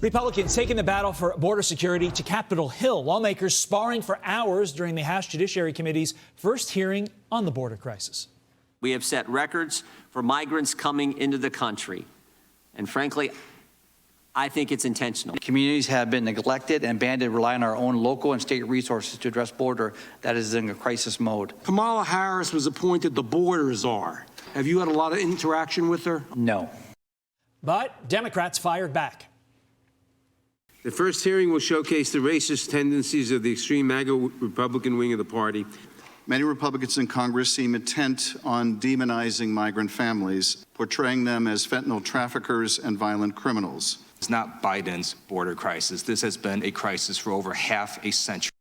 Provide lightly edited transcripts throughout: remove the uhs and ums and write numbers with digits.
Republicans taking the battle for border security to Capitol Hill. Lawmakers sparring for hours during the House Judiciary Committee's first hearing on the border crisis. We have set records for migrants coming into the country. And frankly, I think it's intentional. Communities have been neglected and banned to rely on our own local and state resources to address border that is in a crisis mode. Kamala Harris was appointed the border czar. Have you had a lot of interaction with her? No. But Democrats fired back. The first hearing will showcase the racist tendencies of the extreme MAGA Republican wing of the party. Many Republicans in Congress seem intent on demonizing migrant families, portraying them as fentanyl traffickers and violent criminals. It's not Biden's border crisis. This has been a crisis for over half a century.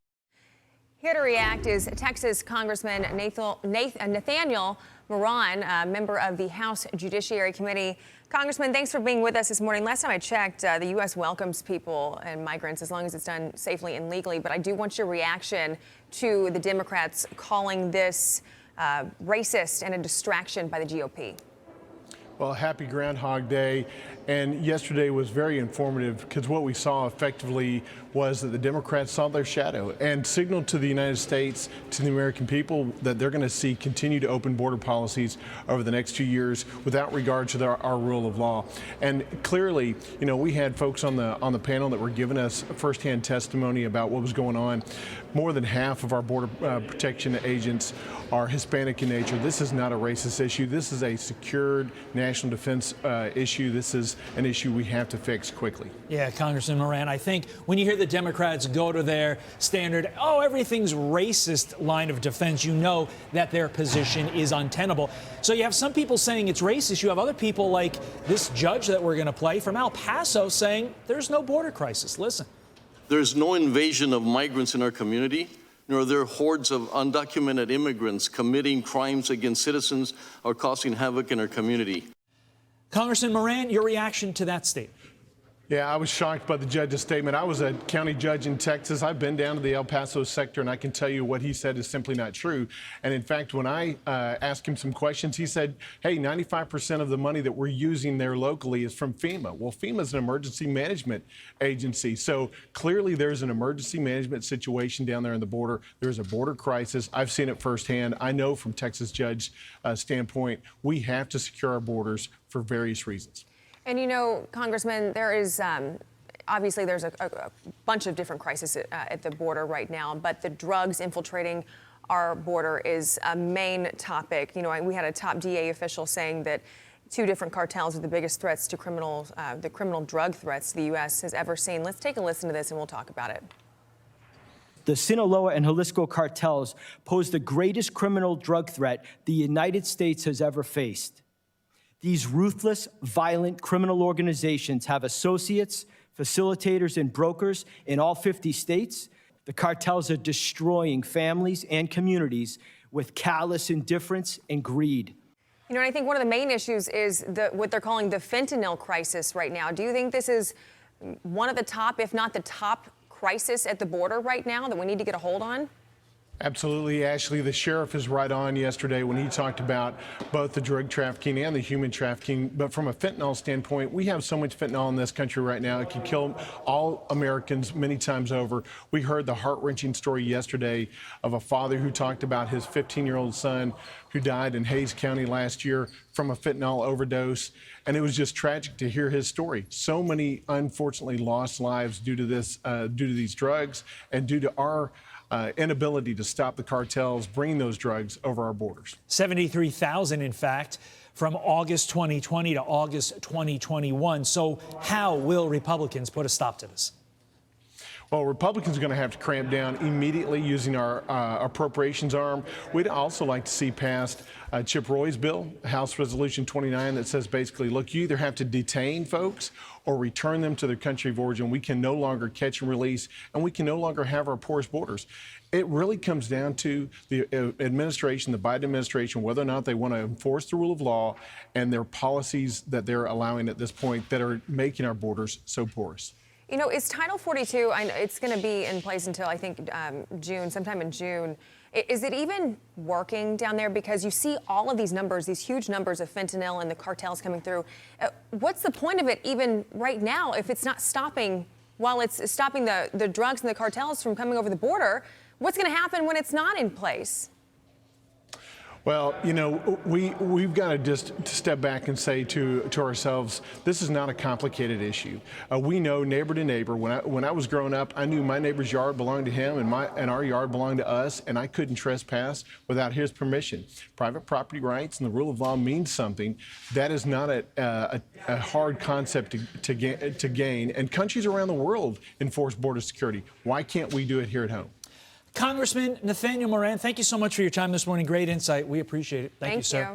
Here to react is Texas Congressman Nathaniel Moran, a member of the House Judiciary Committee. Congressman, thanks for being with us this morning. Last time I checked, the U.S. welcomes people and migrants as long as it's done safely and legally. But I do want your reaction to the Democrats calling this racist and a distraction by the GOP. Well, happy Groundhog Day. And yesterday was very informative because what we saw effectively was that the Democrats saw their shadow and signaled to the United States, to the American people, that they're going to see continued open border policies over the next 2 years without regard to our rule of law. And clearly, you know, we had folks on the panel that were giving us firsthand testimony about what was going on. More than half of our border protection agents are Hispanic in nature. This is not a racist issue. This is a secured national defense issue. This is an issue we have to fix quickly. Yeah, Congressman Moran, I think when you hear the Democrats go to their standard, oh, everything's racist line of defense, you know that their position is untenable. So you have some people saying it's racist. You have other people like this judge that we're going to play from El Paso saying there's no border crisis. Listen. There's no invasion of migrants in our community, nor are there hordes of undocumented immigrants committing crimes against citizens or causing havoc in our community. Congressman Moran, your reaction to that statement? Yeah, I was shocked by the judge's statement. I was a county judge in Texas. I've been down to the El Paso sector, and I can tell you what he said is simply not true. And in fact, when I asked him some questions, he said, hey, 95% of the money that we're using there locally is from FEMA. Well, FEMA is an emergency management agency. So clearly there's an emergency management situation down there on the border. There's a border crisis. I've seen it firsthand. I know from Texas judge standpoint, we have to secure our borders for various reasons. And you know, Congressman, there is obviously there's a bunch of different crises at the border right now, but the drugs infiltrating our border is a main topic. You know, we had a top DA official saying that 2 different cartels are the biggest threats to the criminal drug threats the U.S. has ever seen. Let's take a listen to this and we'll talk about it. The Sinaloa and Jalisco cartels pose the greatest criminal drug threat the United States has ever faced. These ruthless, violent criminal organizations have associates, facilitators, and brokers in all 50 states. The cartels are destroying families and communities with callous indifference and greed. You know, and I think one of the main issues is what they're calling the fentanyl crisis right now. Do you think this is one of the top, if not the top, crisis at the border right now that we need to get a hold on? Absolutely, Ashley. The sheriff is right on yesterday when he talked about both the drug trafficking and the human trafficking. But from a fentanyl standpoint, we have so much fentanyl in this country right now. It can kill all Americans many times over. We heard the heart-wrenching story yesterday of a father who talked about his 15-year-old son who died in Hays County last year from a fentanyl overdose. And it was just tragic to hear his story. So many, unfortunately, lost lives due to this, due to these drugs and due to our inability to stop the cartels bringing those drugs over our borders. 73,000, in fact, from August 2020 to August 2021. So how will Republicans put a stop to this? Well, Republicans are going to have to cramp down immediately using our appropriations arm. We'd also like to see passed Chip Roy's bill, House Resolution 29, that says basically, look, you either have to detain folks or return them to their country of origin. We can no longer catch and release, and we can no longer have our porous borders. It really comes down to the administration, the Biden administration, whether or not they want to enforce the rule of law and their policies that they're allowing at this point that are making our borders so porous. You know, is Title 42, it's going to be in place until, I think, June, sometime in June. Is it even working down there? Because you see all of these numbers, these huge numbers of fentanyl and the cartels coming through. What's the point of it even right now if it's not stopping, while it's stopping the drugs and the cartels from coming over the border? What's going to happen when it's not in place? Well, you know, we've got to just step back and say to ourselves, this is not a complicated issue. We know neighbor to neighbor. When I was growing up, I knew my neighbor's yard belonged to him and our yard belonged to us, and I couldn't trespass without his permission. Private property rights and the rule of law means something. That is not a hard concept to gain, and countries around the world enforce border security. Why can't we do it here at home? Congressman Nathaniel Moran, thank you so much for your time this morning. Great insight. We appreciate it. Thank you, sir.